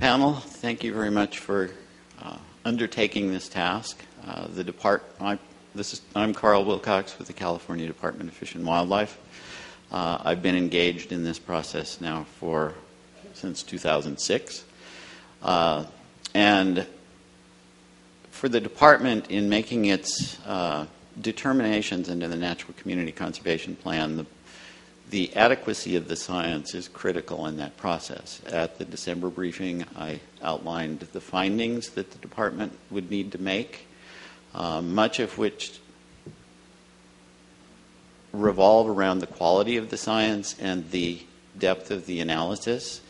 Panel, thank you very much for undertaking this task. I'm Carl Wilcox with the California Department of Fish and Wildlife. I've been engaged in this process now since 2006. And for the department, in making its determinations into the Natural Community Conservation Plan, the adequacy of the science is critical in that process. At the December briefing, I outlined the findings that the department would need to make, much of which revolve around the quality of the science and the depth of the analysis.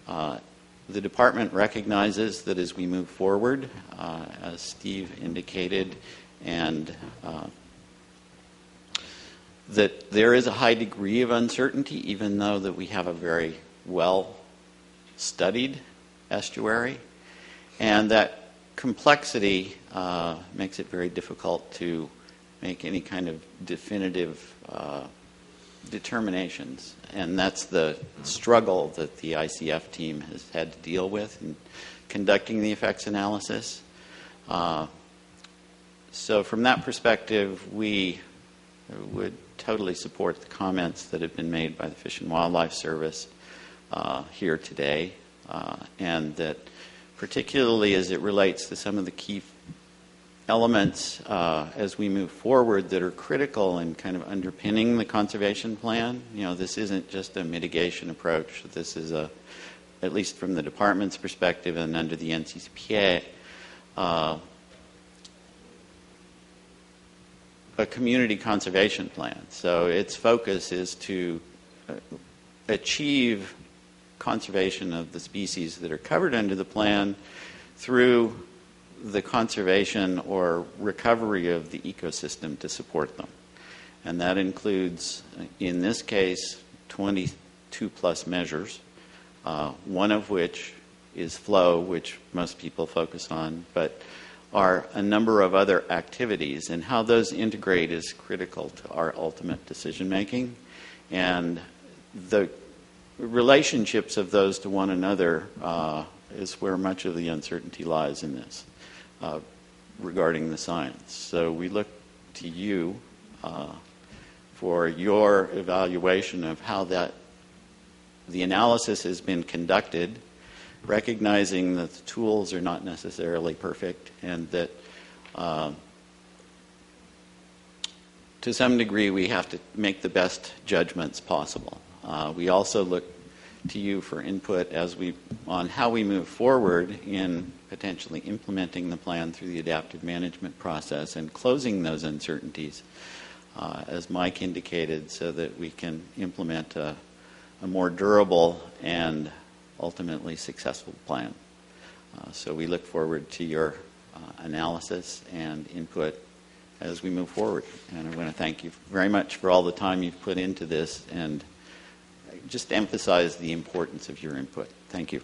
The department recognizes that as we move forward, as Steve indicated, and that there is a high degree of uncertainty, even though that we have a very well-studied estuary, and that complexity makes it very difficult to make any kind of definitive determinations. And that's the struggle that the ICF team has had to deal with in conducting the effects analysis. So from that perspective, we would totally support the comments that have been made by the Fish and Wildlife Service here today, and that particularly as it relates to some of the key elements as we move forward that are critical in kind of underpinning the conservation plan. You know, this isn't just a mitigation approach. This is at least from the department's perspective and under the NCCPA, a community conservation plan. So its focus is to achieve conservation of the species that are covered under the plan through the conservation or recovery of the ecosystem to support them. And that includes, in this case, 22 plus measures, one of which is flow, which most people focus on, but are a number of other activities, and how those integrate is critical to our ultimate decision making. And the relationships of those to one another is where much of the uncertainty lies in this regarding the science. So we look to you for your evaluation of how the analysis has been conducted, recognizing that the tools are not necessarily perfect, and that to some degree we have to make the best judgments possible. We also look to you for input on how we move forward in potentially implementing the plan through the adaptive management process and closing those uncertainties, as Mike indicated, so that we can implement a more durable and ultimately successful plan. So we look forward to your analysis and input as we move forward. And I want to thank you very much for all the time you've put into this, and just emphasize the importance of your input. Thank you.